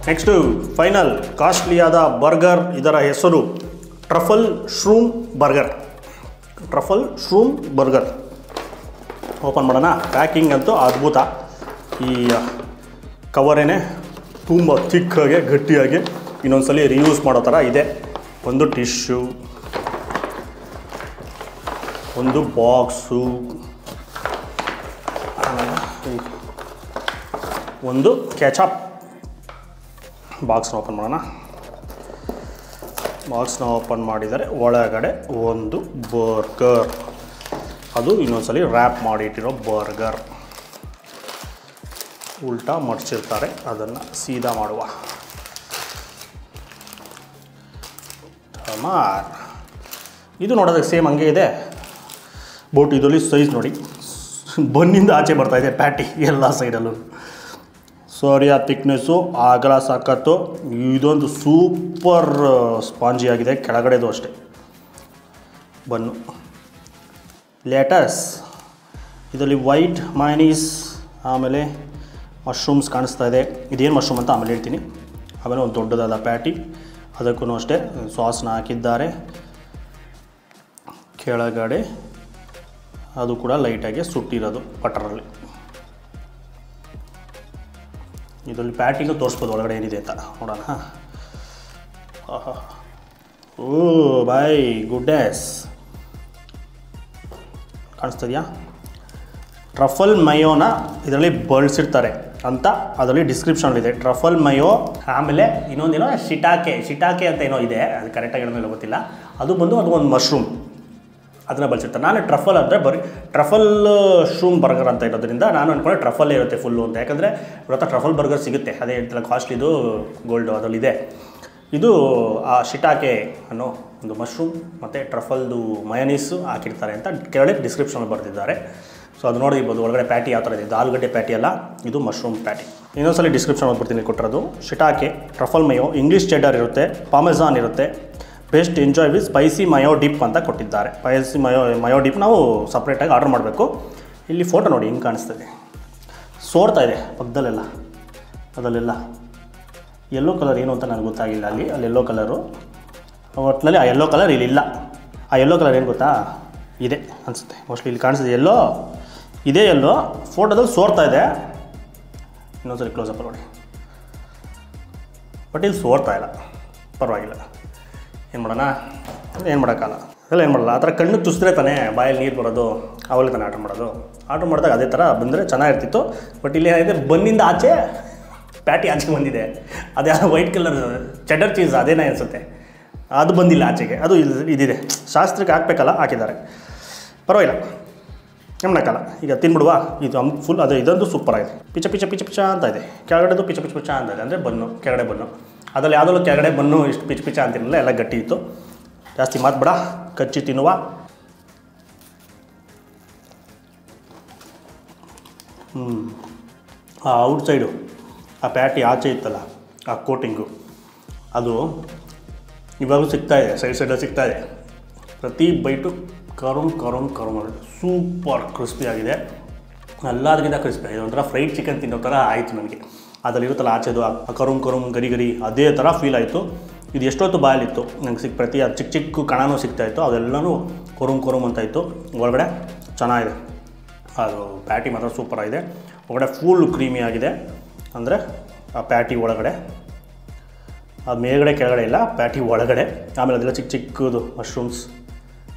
ನೆಕ್ಸ್ಟು ಫೈನಲ್ ಕಾಸ್ಟ್ಲಿಯಾದ ಬರ್ಗರ್. ಇದರ ಹೆಸರು ಟ್ರಫಲ್ ಶ್ರೂಮ್ ಬರ್ಗರ್. ಓಪನ್ ಮಾಡೋಣ. ಪ್ಯಾಕಿಂಗ್ ಅಂತೂ ಅದ್ಭುತ. ಈ ಕವರೇನೆ ತುಂಬ ಥಿಕ್ಕಾಗಿ ಗಟ್ಟಿಯಾಗಿ ಇನ್ನೊಂದ್ಸಲಿ ರಿಯೂಸ್ ಮಾಡೋ ಥರ ಇದೆ. ಒಂದು ಟಿಶ್ಯೂ, ಒಂದು ಬಾಕ್ಸು, ಒಂದು ಕೆಚಪ್. ಬಾಕ್ಸ್ನ ಓಪನ್ ಮಾಡೋಣ. ಬಾಕ್ಸ್ನ ಓಪನ್ ಮಾಡಿದರೆ ಒಳಗಡೆ ಒಂದು ಬರ್ಗರ್, ಅದು ಇನ್ನೊಂದ್ಸಲಿ ರ್ಯಾಪ್ ಮಾಡಿಟ್ಟಿರೋ ಬರ್ಗರ್. ಉಲ್ಟಾ ಮಡಚಿರ್ತಾರೆ, ಅದನ್ನು ಸೀದಾ ಮಾಡುವ. ಇದು ನೋಡೋದಕ್ಕೆ ಸೇಮ್ ಹಂಗೆ ಇದೆ, ಬಟ್ ಇದರಲ್ಲಿ ಸೈಜ್ ನೋಡಿ, ಬನ್ನಿಂದ ಆಚೆ ಬರ್ತಾಯಿದೆ ಪ್ಯಾಟಿ ಎಲ್ಲ ಸೈಡಲ್ಲೂ. ಸಾರಿ ಆ ಥಿಕ್ನೆಸ್ಸು ಆಗಲ ಸಖತ್ತು. ಇದೊಂದು ಸೂಪರ್ ಸ್ಪಾಂಜಿ ಆಗಿದೆ, ಕೆಳಗಡೆದು ಅಷ್ಟೇ. ಬನ್ನು ಲೇಟಸ್ ಇದರಲ್ಲಿ ವೈಟ್ ಮೈನೀಸ್, ಆಮೇಲೆ ಮಶ್ರೂಮ್ಸ್ ಕಾಣಿಸ್ತಾ ಇದೆ. ಇದೇನು ಮಶ್ರೂಮ್ ಅಂತ ಆಮೇಲೆ ಹೇಳ್ತೀನಿ. ಆಮೇಲೆ ಒಂದು ದೊಡ್ಡದಾದ ಪ್ಯಾಟಿ, ಅದಕ್ಕೂ ಅಷ್ಟೇ ಸಾಸ್ನ ಹಾಕಿದ್ದಾರೆ. ಕೆಳಗಡೆ ಅದು ಕೂಡ ಲೈಟಾಗಿ ಸುಟ್ಟಿರೋದು ಬಟರಲ್ಲಿ. ಇದರಲ್ಲಿ ಪ್ಯಾಟಿಗೂ ತೋರಿಸ್ಬೋದು ಒಳಗಡೆ ಏನಿದೆ ಅಂತ ನೋಡೋಣ. ಓ ಬಾಯ್ ಗುಡ್ಡೆಸ್, ಕಾಣಿಸ್ತದೆಯಾ? ಟ್ರಫಲ್ ಮಯೋನ ಇದರಲ್ಲಿ ಬಳಸಿರ್ತಾರೆ ಅಂತ ಅದರಲ್ಲಿ ಡಿಸ್ಕ್ರಿಪ್ಷನಲ್ಲಿದೆ, ಟ್ರಫಲ್ ಮಯೋ. ಆಮೇಲೆ ಇನ್ನೊಂದೇನೋ ಶಿಟಾಕೆ ಅಂತ ಏನೋ ಇದೆ, ಅದು ಕರೆಕ್ಟಾಗಿ ಏನೋ ಗೊತ್ತಿಲ್ಲ. ಅದು ಒಂದು ಮಶ್ರೂಮ್, ಅದನ್ನು ಬಳಸಿರ್ತಾರೆ. ನಾನು ಟ್ರಫಲ್ ಅಂದರೆ ಬರೀ ಟ್ರಫಲ್ ಶೂಮ್ ಬರ್ಗರ್ ಅಂತ ಇರೋದ್ರಿಂದ ನಾನು ಅಂದ್ಕೊಂಡೆ ಟ್ರಫಲ್ಲೇ ಇರುತ್ತೆ ಫುಲ್ಲು ಅಂತ. ಯಾಕಂದರೆ ಇವತ್ತು ಟ್ರಫಲ್ ಬರ್ಗರ್ ಸಿಗುತ್ತೆ, ಅದೇ ಹೇಳ್ತಿಲ್ಲ ಕಾಸ್ಟ್ಲಿದು ಗೋಲ್ಡು ಅದರಲ್ಲಿದೆ. ಇದು ಆ ಶಿಟಾಕೆ ಅನ್ನೋ ಒಂದು ಮಶ್ರೂಮ್ ಮತ್ತು ಟ್ರಫಲ್ದು ಮಯನೀಸು ಹಾಕಿರ್ತಾರೆ ಅಂತ ಕೆಳಗಡೆ ಡಿಸ್ಕ್ರಿಪ್ಷನಲ್ಲಿ ಬರೆದಿದ್ದಾರೆ. ಸೊ ಅದು ನೋಡಿರ್ಬೋದು ಒಳಗಡೆ ಪ್ಯಾಟಿ ಯಾವ ಥರ ಇದೆ. ಇದು ಆಲೂಗಡ್ಡೆ ಪ್ಯಾಟಿ ಅಲ್ಲ, ಇದು ಮಶ್ರೂಮ್ ಪ್ಯಾಟಿ. ಇನ್ನೊಂದ್ಸಲ ಡಿಸ್ಕ್ರಿಪ್ಷನ್ ಓದ್ಬಿಡ್ತೀನಿ ಕೊಟ್ಟಿರೋದು. Shiitake, truffle mayo, English cheddar ಇರುತ್ತೆ, ಪಾಮೆಜಾನ್ ಇರುತ್ತೆ, best enjoy with spicy mayo dip ಅಂತ ಕೊಟ್ಟಿದ್ದಾರೆ. ಸ್ಪೈಸಿ ಮಯೋ ಡಿಪ್ ನಾವು ಸಪ್ರೇಟಾಗಿ ಆರ್ಡರ್ ಮಾಡಬೇಕು. ಇಲ್ಲಿ ಫೋಟೋ ನೋಡಿ ಹಿಂಗೆ ಕಾಣಿಸ್ತದೆ, ಸೋರ್ತಾ ಇದೆ ಪಕ್ಕದಲ್ಲೆಲ್ಲ, ಅದಲ್ಲೆಲ್ಲ ಯೆಲ್ಲೋ ಕಲರ್ ಏನು ಅಂತ ನನಗೆ ಗೊತ್ತಾಗಿಲ್ಲ. ಅಲ್ಲಿ ಯೆಲ್ಲೋ ಕಲರು, ಒಟ್ಟಿನಲ್ಲಿ ಆ ಯೆಲ್ಲೋ ಕಲರ್ ಇಲ್ಲಿಲ್ಲ. ಆ ಯೆಲ್ಲೋ ಕಲರ್ ಏನು ಗೊತ್ತಾ, ಇದೆ ಅನಿಸುತ್ತೆ ಮೋಸ್ಟ್ಲಿ. ಇಲ್ಲಿ ಕಾಣಿಸ್ತಿದೆ ಎಲ್ಲೋ, ಇದೇ ಎಲ್ಲೋ ಫೋಟೋದಲ್ಲಿ ಸೋರ್ತಾ ಇದೆ. ಇನ್ನೊಂದ್ಸರಿ ಕ್ಲೋಸಪ್ ನೋಡಿ, ಬಟ್ ಇಲ್ಲಿ ಸೋರ್ತಾ ಇಲ್ಲ, ಪರವಾಗಿಲ್ಲ. ಏನು ಮಾಡೋಣ, ಏನು ಮಾಡೋಕ್ಕಲ್ಲ, ಅದೆಲ್ಲ ಏನು ಮಾಡಲ್ಲ. ಆ ಥರ ಕಣ್ಣು ಚುಸಿದ್ರೆ ತಾನೇ ಬಾಯಲ್ಲಿ ನೀರು ಬರೋದು, ಅವಾಗಲೇ ತಾನೇ ಆರ್ಡ್ರ್ ಮಾಡಿದಾಗ ಅದೇ ಥರ ಬಂದರೆ ಚೆನ್ನಾಗಿರ್ತಿತ್ತು. ಬಟ್ ಇಲ್ಲಿ ಏನಿದೆ, ಬನ್ನಿಂದ ಆಚೆ ಪ್ಯಾಟಿ ಆಚೆ ಬಂದಿದೆ. ಅದೇ ವೈಟ್ ಕಲರ್ ಚೆಡರ್ ಚೀಸ್ ಅದೇನೇ ಅನಿಸುತ್ತೆ, ಅದು ಬಂದಿಲ್ಲ ಆಚೆಗೆ. ಅದು ಇದಿದೆ, ಶಾಸ್ತ್ರಕ್ಕೆ ಹಾಕಬೇಕಲ್ಲ, ಹಾಕಿದ್ದಾರೆ. ಪರವಾಗಿಲ್ಲ, ಏನು ಮಾಡೋಕ್ಕಲ್ಲ. ಈಗ ತಿನ್ಬಿಡುವ. ಇದು ಫುಲ್ ಅದು ಇದೊಂದು ಸೂಪರ್ ಆಗಿದೆ. ಪಿಚ ಅಂತ ಇದೆ, ಕೆಳಗಡೆದು ಪಿಚ ಅಂತ ಇದೆ, ಅಂದರೆ ಬನ್ನು, ಕೆಳಗಡೆ ಬನ್ನು. ಅದರಲ್ಲಿ ಯಾವುದಲ್ಲೂ ಕೆಳಗಡೆ ಬನ್ನು ಇಷ್ಟು ಪಿಚ ಅಂತಿರಲಿಲ್ಲ, ಎಲ್ಲ ಗಟ್ಟಿ ಇತ್ತು. ಜಾಸ್ತಿ ಮಾತ್ಬೇಡ, ಕಚ್ಚಿ ತಿನ್ನುವ. ಆ ಔಟ್ಸೈಡು ಆ ಪ್ಯಾಟಿ ಆಚೆ ಇತ್ತಲ್ಲ, ಆ ಕೋಟಿಂಗು ಅದು ಇವಾಗೂ ಸಿಗ್ತಾಯಿದೆ, ಸೈಡಲ್ಲಿ ಸಿಗ್ತಾಯಿದೆ. ಪ್ರತಿ ಬೈಟು ಕರುಮ್ ಸೂಪರ್ ಕ್ರಿಸ್ಪಿ ಆಗಿದೆ. ಎಲ್ಲದಕ್ಕಿಂತ ಕ್ರಿಸ್ಪಿ ಆಗಿದೆ. ಒಂಥರ ಫ್ರೈಡ್ ಚಿಕನ್ ತಿನ್ನೋ ಥರ ಆಯಿತು ನನಗೆ. ಅದರಲ್ಲಿರುತ್ತಲ್ಲ ಆಚೆದು ಆ ಕರುಮ್ ಗರಿ ಅದೇ ಥರ ಫೀಲ್ ಆಯಿತು. ಇದು ಎಷ್ಟೊತ್ತು ಬಾಯಲ್ಲಿತ್ತು ನಂಗೆ ಪ್ರತಿ ಅದು ಚಿಕ್ಕ ಕಣನೂ ಸಿಗ್ತಾಯಿತ್ತು. ಅದೆಲ್ಲನೂ ಕೊರುಮ್ ಅಂತ ಇತ್ತು. ಒಳಗಡೆ ಚೆನ್ನಾಗಿದೆ, ಅದು ಪ್ಯಾಟಿ ಮಾತ್ರ ಸೂಪರ್ ಆಗಿದೆ. ಒಳಗಡೆ ಫುಲ್ ಕ್ರೀಮಿ ಆಗಿದೆ, ಅಂದರೆ ಆ ಪ್ಯಾಟಿ ಒಳಗಡೆ, ಅದು ಮೇಲ್ಗಡೆ ಕೆಳಗಡೆ ಇಲ್ಲ, ಪ್ಯಾಟಿ ಒಳಗಡೆ. ಆಮೇಲೆ ಅದೆಲ್ಲ ಚಿಕ್ಕದು ಮಶ್ರೂಮ್ಸ್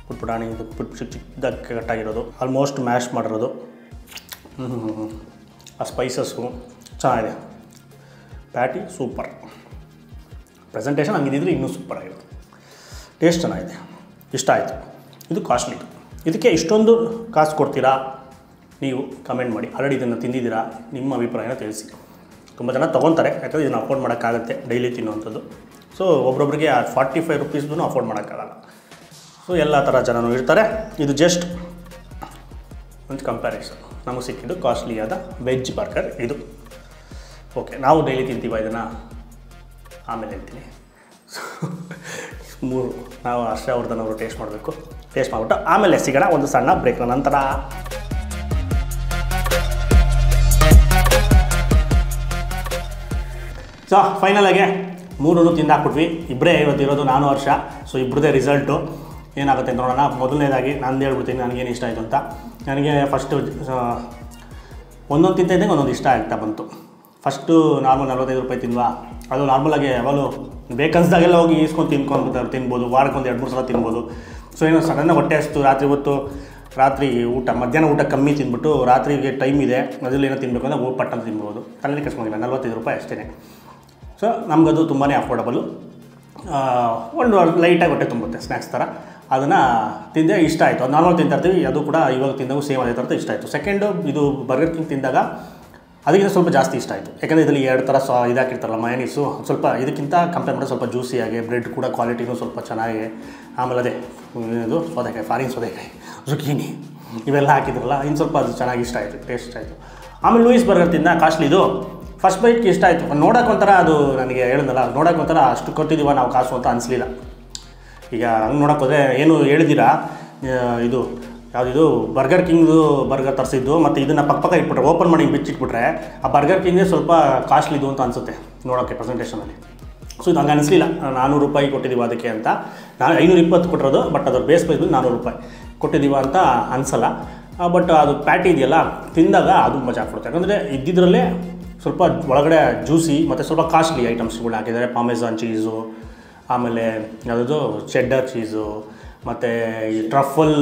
ಪುಟ್ಪುಟಾಣಿ, ಚಿಕ್ಕದಾಗಿ ಕಟ್ಟಾಗಿರೋದು, ಆಲ್ಮೋಸ್ಟ್ ಮ್ಯಾಶ್ ಮಾಡಿರೋದು. ಆ ಸ್ಪೈಸಸ್ಸು ಚೆನ್ನಾಗಿದೆ. Patty super. ಪ್ರೆಸೆಂಟೇಷನ್ ಹಂಗಿದ್ದರೆ ಇನ್ನೂ ಸೂಪರ್ ಆಗಿರುತ್ತೆ. ಟೇಸ್ಟ್ ಚೆನ್ನಾಗಿದೆ, ಇಷ್ಟ ಆಯಿತು. ಇದು ಕಾಸ್ಟ್ಲಿ. ಇದಕ್ಕೆ ಇಷ್ಟೊಂದು ಕಾಸು ಕೊಡ್ತೀರಾ ನೀವು? ಕಮೆಂಟ್ ಮಾಡಿ. ಆಲ್ರೆಡಿ ಇದನ್ನು ತಿಂದಿದ್ದೀರಾ? ನಿಮ್ಮ ಅಭಿಪ್ರಾಯನ ತಿಳಿಸಿ. ತುಂಬ ಜನ ತೊಗೊತಾರೆ, ಯಾಕಂದರೆ ಇದನ್ನು ಅಫೋರ್ಡ್ ಮಾಡೋಕ್ಕಾಗುತ್ತೆ, ಡೈಲಿ ತಿನ್ನುವಂಥದ್ದು. ಸೊ ಒಬ್ಬೊಬ್ಬರಿಗೆ ಆ 45 ರೂಪೀಸ್ದು ಅಫೋರ್ಡ್ ಮಾಡೋಕ್ಕಾಗಲ್ಲ. ಸೊ ಎಲ್ಲ ಥರ ಜನನೂ ಇರ್ತಾರೆ. ಇದು ಜಸ್ಟ್ ಒಂದು ಕಂಪ್ಯಾರಿಸನ್. ನಮಗೆ ಸಿಕ್ಕಿದ್ದು ಕಾಸ್ಟ್ಲಿಯಾದ ವೆಜ್ ಬರ್ಗರ್ ಇದು. ಓಕೆ, ನಾವು ಡೈಲಿ ತಿಂತೀವ ಇದನ್ನು? ಆಮೇಲೆ ಹೇಳ್ತೀನಿ. ಮೂರು ನಾವು ಹರ್ಷವರ್ಧನ್ ಅವರು ಟೇಸ್ಟ್ ಮಾಡಿಬಿಟ್ಟು ಆಮೇಲೆ ಸಿಗೋಣ ಒಂದು ಸಣ್ಣ ಬ್ರೇಕ್ನ ನಂತರ. ಸೊ ಫೈನಲಾಗೆ 3 ತಿಂದಾಕ್ಬಿಟ್ವಿ. ಇಬ್ಬರೇ ಇವತ್ತಿರೋದು, ನಾನು ಹರ್ಷ. ಸೊ ಇಬ್ಬರದೇ ರಿಸಲ್ಟು ಏನಾಗುತ್ತೆ ಅಂತ ನೋಡೋಣ. ಮೊದಲನೇದಾಗಿ ನಾನು ಹೇಳ್ಬಿಡ್ತೀನಿ ನನಗೇನು ಇಷ್ಟ ಆಯಿತು ಅಂತ. ನನಗೆ ಫಸ್ಟು ಒಂದೊಂದು ತಿಂತಿದ್ದಂಗೆ ಒಂದೊಂದು ಇಷ್ಟ ಆಗ್ತಾ ಬಂತು. ಫಸ್ಟು ನಾರ್ಮಲ್ 45 ರೂಪಾಯಿ ತಿನ್ವಾ, ಅದು ನಾರ್ಮಲಾಗಿ ಯಾವಾಗಲೂ ಬೇಕನ್ಸ್ದಾಗೆಲ್ಲ ಹೋಗಿ ಈಸ್ಕೊಂಡು ತಿನ್ಬೋದು. ವಾರಕ್ಕೆ 2-3 ಸಲ ತಿನ್ಬೋದು. ಸೊ ಏನೋ ಸಡನ್ನಾಗಿ ಹೊಟ್ಟೆ ಹಸ್ತು, ರಾತ್ರಿ ಊಟ, ಮಧ್ಯಾಹ್ನ ಊಟ ಕಮ್ಮಿ ತಿಂದ್ಬಿಟ್ಟು ರಾತ್ರಿಗೆ ಟೈಮ್ ಇದೆ, ಅದರಲ್ಲಿ ಏನೋ ತಿನ್ನಬೇಕು ಅಂದರೆ ಪಟ್ಟಂತ ತಿನ್ಬೋದು. ತಲೆಯಲ್ಲಿ ಕಸ್ಕೊಂಡಿಲ್ಲ, 45 ರೂಪಾಯಿ ಅಷ್ಟೇ. ಸೊ ನಮಗದು ತುಂಬಾ ಅಫೋರ್ಡಬಲು. ಒಂದು ಲೈಟಾಗಿ ಹೊಟ್ಟೆ ತುಂಬುತ್ತೆ, ಸ್ನ್ಯಾಕ್ಸ್ ಥರ. ಅದನ್ನು ತಿಂದೆ, ಇಷ್ಟ ಆಯಿತು. ಅದು ನಾರ್ಮಲ್ ತಿಂತಾಯಿರ್ತೀವಿ, ಅದು ಕೂಡ ಇವಾಗ ತಿಂದಾಗ ಸೇಮ್ ಅದೇ ಥರದ್ದು ಇಷ್ಟ ಆಯಿತು. ಸೆಕೆಂಡು ಇದು ಬರ್ಗರ್ ಕಿಂಗ್ ತಿಂದಾಗ ಅದಕ್ಕಿಂತ ಸ್ವಲ್ಪ ಜಾಸ್ತಿ ಇಷ್ಟ ಆಯಿತು. ಯಾಕಂದರೆ ಇದರಲ್ಲಿ 2 ಥರ ಇದಾಕಿರ್ತಾರಲ್ಲ ಮಯನೀಸು, ಸ್ವಲ್ಪ ಇದಕ್ಕಿಂತ ಕಂಪೇರ್ ಮಾಡಿದ್ರೆ ಸ್ವಲ್ಪ ಜ್ಯೂಸಿಯಾಗಿ, ಬ್ರೆಡ್ ಕೂಡ ಕ್ವಾಲಿಟಿನೂ ಸ್ವಲ್ಪ ಚೆನ್ನಾಗಿ. ಆಮೇಲೆ ಅದೇ ಇದು ಸೌದೆಕಾಯಿ, ಫಾರಿನ್ ಸೌದೆಕಾಯಿ, ಜುಕೀನಿ ಇವೆಲ್ಲ ಹಾಕಿದ್ರಲ್ಲ, ಇನ್ನು ಸ್ವಲ್ಪ ಅದು ಚೆನ್ನಾಗಿ ಇಷ್ಟ ಆಯಿತು, ಟೇಸ್ಟ್ ಆಯಿತು. ಆಮೇಲೆ ಲೂಯಿಸ್ ಬರ್ಗರ್ ತಿಂದ ಕಾಸ್ಟ್ಲಿದು ಫಸ್ಟ್ ಬೈಟ್ಗೆ ಇಷ್ಟ ಆಯಿತು. ನೋಡೋಕೆ ಒಂಥರ ಅದು ನನಗೆ ಹೇಳಿದ್ನಲ್ಲ, ನೋಡೋಕೆ ಒಂಥರ ಅಷ್ಟು ಕೊಟ್ಟಿದ್ದೀವ ನಾವು ಕಾಸು ಅಂತ ಅನಿಸ್ಲಿಲ್ಲ. ಈಗ ಹಂಗೆ ನೋಡೋಕೆ ಹೋದರೆ ಏನು ಹೇಳಿದ್ದೀರಾ, ಇದು ಯಾವುದಿದು ಬರ್ಗರ್ ಕಿಂಗ್ದು ಬರ್ಗರ್ ತರಿಸಿದ್ದು ಮತ್ತು ಇದನ್ನು ಪಕ್ಕ ಇಟ್ಬಿಟ್ರೆ, ಓಪನ್ ಮಾಡಿ ಬಿಚ್ಚಿಟ್ಬಿಟ್ರೆ ಆ ಬರ್ಗರ್ ಕಿಂಗೇ ಸ್ವಲ್ಪ ಕಾಸ್ಟ್ಲಿದು ಅಂತ ಅನಿಸುತ್ತೆ ನೋಡೋಕ್ಕೆ ಪ್ರೆಸೆಂಟೇಷನಲ್ಲಿ. ಸೊ ಇದು ಹಂಗೆ ಅನಿಸ್ಲಿಲ್ಲ. 400 ರೂಪಾಯಿ ಕೊಟ್ಟಿದ್ದೀವಿ ಅದಕ್ಕೆ ಅಂತ. ನಾನು 520 ಕೊಟ್ಟಿರೋದು, ಬಟ್ ಅದ್ರ ಬೇಸ್ ಪ್ರೈಸ್ 400 ರೂಪಾಯಿ ಕೊಟ್ಟಿದ್ದೀವ ಅಂತ ಅನಿಸಲ್ಲ. ಬಟ್ ಅದು ಪ್ಯಾಟಿ ಇದೆಯಲ್ಲ, ತಿಂದಾಗ ಅದು ಮಜಾ ಆಗ್ಬಿಡುತ್ತೆ. ಯಾಕಂದರೆ ಇದ್ದಿದ್ರಲ್ಲೇ ಸ್ವಲ್ಪ ಒಳಗಡೆ ಜ್ಯೂಸಿ ಮತ್ತು ಸ್ವಲ್ಪ ಕಾಸ್ಟ್ಲಿ ಐಟಮ್ಸ್ಗಳು ಹಾಕಿದ್ದಾರೆ. ಪಾಮೆಜಾನ್ ಚೀಸು, ಆಮೇಲೆ ಯಾವುದದು ಚೆಡ್ಡರ್ ಚೀಸು, ಮತ್ತು ಈ ಟ್ರಫಲ್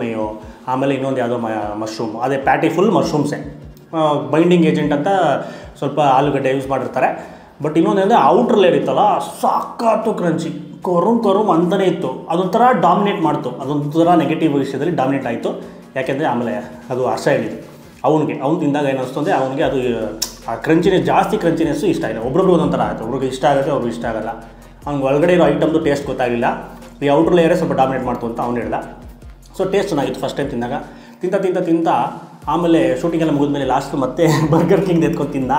ಮೇಯೋ, ಆಮೇಲೆ ಇನ್ನೊಂದು ಯಾವುದೋ ಮಶ್ರೂಮ್. ಅದೇ ಪ್ಯಾಟಿ ಫುಲ್ ಮಶ್ರೂಮ್ಸೇ. ಬೈಂಡಿಂಗ್ ಏಜೆಂಟ್ ಅಂತ ಸ್ವಲ್ಪ ಆಲೂಗಡ್ಡೆ ಯೂಸ್ ಮಾಡಿರ್ತಾರೆ. ಬಟ್ ಇನ್ನೊಂದೇನಂದರೆ ಔಟ್ರ್ ಲೇಯರ್ ಇತ್ತಲ್ಲ, ಸಾಕಾತು ಕ್ರಂಚಿ, ಕರುಮ್ ಅಂತಲೇ ಇತ್ತು. ಅದೊಂಥರ ಡಾಮಿನೇಟ್ ಮಾಡ್ತು. ಅದೊಂಥರ ನೆಗೆಟಿವ್ ವಿಷಯದಲ್ಲಿ ಡಾಮಿನೇಟ್ ಆಯಿತು. ಯಾಕೆಂದರೆ ಆಮೇಲೆ ಅದು ಹರ್ಷ ಹೇಳಿದ್ದು ಅವ್ನು ತಿಂದಾಗ ಏನು ಅನಿಸ್ತಂದೆ, ಅವನಿಗೆ ಅದು ಆ ಜಾಸ್ತಿ ಕ್ರಂಚಿನೆಸ್ಸು ಇಷ್ಟ ಇಲ್ಲ. ಒಬ್ರೊಬ್ರು ಒಂದೊಂಥರ ಆಯಿತು. ಒಬ್ರಿಗೆ ಇಷ್ಟ ಆಗುತ್ತೆ, ಅವ್ರಿಗೆ ಇಷ್ಟ ಆಗೋಲ್ಲ. ಅವ್ನಿಗೆ ಒಳಗಡೆ ಇರೋ ಐಟಮ್ದು ಟೇಸ್ಟ್ ಗೊತ್ತಾಗಲಿಲ್ಲ. ಈ ಔಟ್ರ್ ಲೇಯರೇ ಸ್ವಲ್ಪ ಡಾಮಿನೇಟ್ ಮಾಡ್ತು ಅಂತ ಅವ್ನು ಹೇಳ್ದ. ಸೊ ಟೇಸ್ಟ್ ಚೆನ್ನಾಗಿತ್ತು ಫಸ್ಟ್ ಟೈಮ್ ತಿಂದಾಗ. ತಿಂತ ಆಮೇಲೆ ಶೂಟಿಂಗೆಲ್ಲ ಮುಗಿದ್ಮೇಲೆ ಲಾಸ್ಟ್ ಮತ್ತೆ ಬರ್ಗರ್ ಕಿಂಗ್ ಎತ್ಕೊಂಡು ತಿಂದ.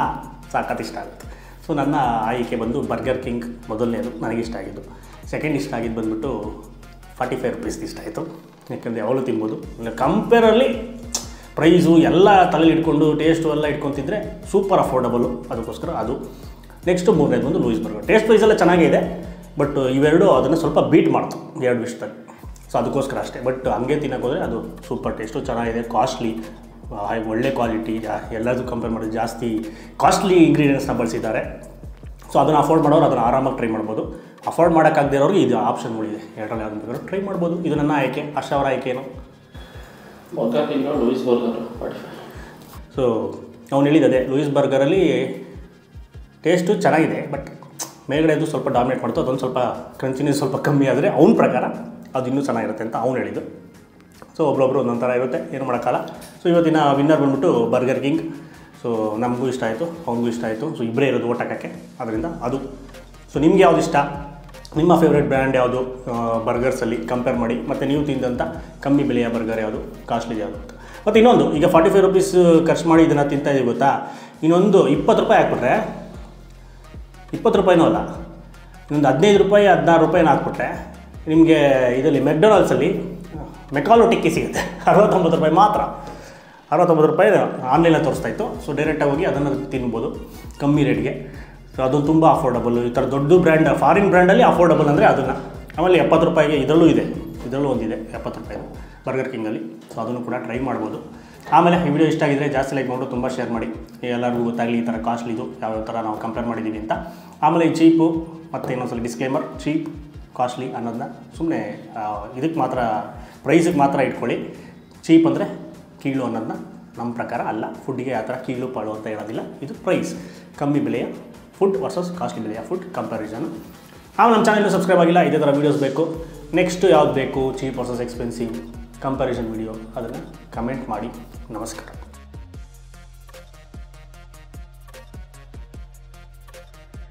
ಸಾಕತ್ತು ಇಷ್ಟ ಆಗುತ್ತೆ. ಸೊ ನನ್ನ ಆಯ್ಕೆ ಬಂದು ಬರ್ಗರ್ ಕಿಂಗ್ ಮೊದಲನೇದು ನನಗೆ ಇಷ್ಟ ಆಗಿದ್ದು. ಸೆಕೆಂಡ್ ಇಷ್ಟ ಆಗಿದ್ದು ಬಂದುಬಿಟ್ಟು 45 ರೂಪೀಸ್ದು ಇಷ್ಟ ಆಯಿತು. ಯಾಕೆಂದರೆ ಅವಳು ತಿನ್ಬೋದು. ಕಂಪೇರಲ್ಲಿ ಪ್ರೈಸು ಎಲ್ಲ ತಲೆಯಲ್ಲಿ ಇಟ್ಕೊಂಡು ಟೇಸ್ಟು ಎಲ್ಲ ಇಟ್ಕೊತಿದ್ರೆ ಸೂಪರ್ ಅಫೋರ್ಡಬಲು. ಅದಕ್ಕೋಸ್ಕರ ಅದು. ನೆಕ್ಸ್ಟು ಮೂರನೇದು ಬಂದು ಲೂಯಿಸ್ ಬರ್ಗರ್. ಟೇಸ್ಟ್ ಪ್ರೈಸೆಲ್ಲ ಚೆನ್ನಾಗೇ ಇದೆ, ಬಟ್ ಇವೆರಡು ಅದನ್ನು ಸ್ವಲ್ಪ ಬೀಟ್ ಮಾಡ್ತು 2 ವಿಷಯದಲ್ಲಿ. ಸೊ ಅದಕ್ಕೋಸ್ಕರ ಅಷ್ಟೇ. ಬಟ್ ಹಂಗೆ ತಿನ್ನೋಕೆ ಹೋದರೆ ಅದು ಸೂಪರ್ ಟೇಸ್ಟು ಚೆನ್ನಾಗಿದೆ, ಕಾಸ್ಟ್ಲಿ, ಒಳ್ಳೆ ಕ್ವಾಲಿಟಿ. ಎಲ್ಲದೂ ಕಂಪೇರ್ ಮಾಡಿದ್ರೆ ಜಾಸ್ತಿ ಕಾಸ್ಟ್ಲಿ ಇಂಗ್ರೀಡಿಯೆಂಟ್ಸ್ನ ಬಳಸಿದ್ದಾರೆ. ಸೊ ಅದನ್ನು ಅಫೋರ್ಡ್ ಮಾಡೋರು ಅದನ್ನು ಆರಾಮಾಗಿ ಟ್ರೈ ಮಾಡ್ಬೋದು. ಅಫೋರ್ಡ್ ಮಾಡೋಕ್ಕಾಗದೇ ಇರೋರಿಗೆ ಇದು ಆಪ್ಷನ್ಗಳಿದೆ. ಎರಡರಲ್ಲಿ ಯಾವ್ದು ಬೇಕಾದ್ರೂ ಟ್ರೈ ಮಾಡ್ಬೋದು. ಇದು ನನ್ನ ಆಯ್ಕೆ. ಹರ್ಷ ಅವರ ಆಯ್ಕೆ ಏನು? Louis burger. ಸೊ ಅವ್ನು ಹೇಳಿದೆ, ಲೂಯಿಸ್ ಬರ್ಗರಲ್ಲಿ ಟೇಸ್ಟು ಚೆನ್ನಾಗಿದೆ, ಬಟ್ ಮೇಲ್ಗಡೆದು ಸ್ವಲ್ಪ ಡಾಮಿನೇಟ್ ಮಾಡ್ತು. ಅದೊಂದು ಸ್ವಲ್ಪ ಕ್ರಂಚಿನೆಸ್ ಸ್ವಲ್ಪ ಕಮ್ಮಿ ಆದರೆ ಅವನ ಪ್ರಕಾರ ಅದು ಇನ್ನೂ ಚೆನ್ನಾಗಿರುತ್ತೆ ಅಂತ ಅವ್ನು ಹೇಳಿದ್ದು. ಸೊ ಒಬ್ಬೊಬ್ಬರು ಒಂದೊಂದು ಥರ ಇರುತ್ತೆ, ಏನು ಮಾಡೋಕ್ಕಲ್ಲ. ಸೊ ಇವತ್ತಿನ ವಿನ್ನರ್ ಬಂದ್ಬಿಟ್ಟು ಬರ್ಗರ್ ಕಿಂಗ್. ಸೊ ನಮಗೂ ಇಷ್ಟ ಆಯಿತು, ಅವ್ನಿಗೂ ಇಷ್ಟ ಆಯಿತು. ಸೊ ಇಬ್ಬರೇ ಇರೋದು ಓಟ್ ಹಾಕೋಕ್ಕೆ, ಅದರಿಂದ ಅದು. ಸೊ ನಿಮ್ಗೆ ಯಾವ್ದು ಇಷ್ಟ, ನಿಮ್ಮ ಫೇವ್ರೇಟ್ ಬ್ರ್ಯಾಂಡ್ ಯಾವುದು ಬರ್ಗರ್ಸಲ್ಲಿ ಕಂಪೇರ್ ಮಾಡಿ. ಮತ್ತು ನೀವು ತಿಂದಂಥ ಕಮ್ಮಿ ಬೆಲೆಯ ಬರ್ಗರ್ ಯಾವುದು, ಕಾಸ್ಟ್ಲಿ ಯಾವುದು ಅಂತ. ಮತ್ತು ಇನ್ನೊಂದು, ಈಗ 45 ರೂಪೀಸ್ ಖರ್ಚು ಮಾಡಿ ಇದನ್ನು ತಿಂತಾಯಿದ್ದೀವಿ ಗೊತ್ತಾ. ಇನ್ನೊಂದು 20 ರೂಪಾಯಿ ಹಾಕ್ಬಿಟ್ರೆ, 20 ರೂಪಾಯಿನೂ ಅಲ್ಲ, ಇನ್ನೊಂದು 15 ರೂಪಾಯಿ 16 ರೂಪಾಯಿನ ಹಾಕ್ಬಿಟ್ರೆ ನಿಮಗೆ ಇದರಲ್ಲಿ ಮೆಕ್ಡೊನಾಲ್ಡ್ಸಲ್ಲಿ ಮೆಕಾಲೋ ಟಿಕ್ಕಿ ಸಿಗುತ್ತೆ 69 ರೂಪಾಯಿ ಮಾತ್ರ. 69 ರೂಪಾಯಿ ಆನ್ಲೈನಲ್ಲಿ ತೋರಿಸ್ತಾಯಿತ್ತು. ಸೊ ಡೈರೆಕ್ಟಾಗಿ ಹೋಗಿ ಅದನ್ನು ತಿನ್ಬೋದು ಕಮ್ಮಿ ರೇಟ್ಗೆ. ಸೊ ಅದು ತುಂಬ ಅಫೋರ್ಡಬಲ್. ಈ ಥರ ದೊಡ್ಡ ಬ್ರ್ಯಾಂಡ್, ಫಾರಿನ್ ಬ್ರ್ಯಾಂಡಲ್ಲಿ ಅಫೋರ್ಡಬಲ್ ಅಂದರೆ ಅದನ್ನು. ಆಮೇಲೆ 70 ರೂಪಾಯಿಗೆ ಇದರಲ್ಲೂ ಇದೆ, ಇದರಲ್ಲೂ ಒಂದಿದೆ 70 ರೂಪಾಯಿದು ಬರ್ಗರ್ ಕಿಂಗಲ್ಲಿ. ಸೊ ಅದನ್ನು ಕೂಡ ಟ್ರೈ ಮಾಡ್ಬೋದು. ಆಮೇಲೆ ಈ ವಿಡಿಯೋ ಇಷ್ಟ ಆಗಿದ್ರೆ ಜಾಸ್ತಿ ಲೈಕ್ ಮಾಡಿ, ತುಂಬ ಶೇರ್ ಮಾಡಿ, ಎಲ್ಲರಿಗೂ ಗೊತ್ತಾಗಲಿ ಈ ಥರ ಕಾಸ್ಟ್ಲಿದು ಯಾವ ಥರ ನಾವು ಕಂಪೇರ್ ಮಾಡಿದ್ದೀವಿ ಅಂತ. ಆಮೇಲೆ ಈ ಚೀಪು ಮತ್ತು ಇನ್ನೊಂದ್ಸಲ ಡಿಸ್ಕ್ಲೇಮರ್, ಚೀಪ್ ಕಾಸ್ಟ್ಲಿ ಅನ್ನೋದನ್ನ ಸುಮ್ಮನೆ ಇದಕ್ಕೆ ಮಾತ್ರ, ಪ್ರೈಸಿಗೆ ಮಾತ್ರ ಇಟ್ಕೊಳ್ಳಿ. ಚೀಪ್ ಅಂದರೆ ಕೀಳು ಅನ್ನೋದನ್ನ ನಮ್ಮ ಪ್ರಕಾರ ಅಲ್ಲ. ಫುಡ್ಡಿಗೆ ಆ ಥರ ಕೀಳು ಪಾಳು ಅಂತ ಹೇಳೋದಿಲ್ಲ. ಇದು ಪ್ರೈಸ್, ಕಮ್ಮಿ ಬೆಲೆಯ ಫುಡ್ ವರ್ಸಸ್ ಕಾಸ್ಟ್ಲಿ ಬೆಲೆಯ ಫುಡ್ ಕಂಪ್ಯಾರಿಸನ್. ಆಮೇಲೆ ನಮ್ಮ ಚಾನಲ್ಗೆ ಸಬ್ಸ್ಕ್ರೈಬ್ ಆಗಿಲ್ಲ, ಇದೇ ಥರ ವೀಡಿಯೋಸ್ ಬೇಕು. ನೆಕ್ಸ್ಟು ಯಾವ್ದು ಬೇಕು, cheap versus expensive comparison video, ಅದನ್ನು ಕಮೆಂಟ್ ಮಾಡಿ. ನಮಸ್ಕಾರ.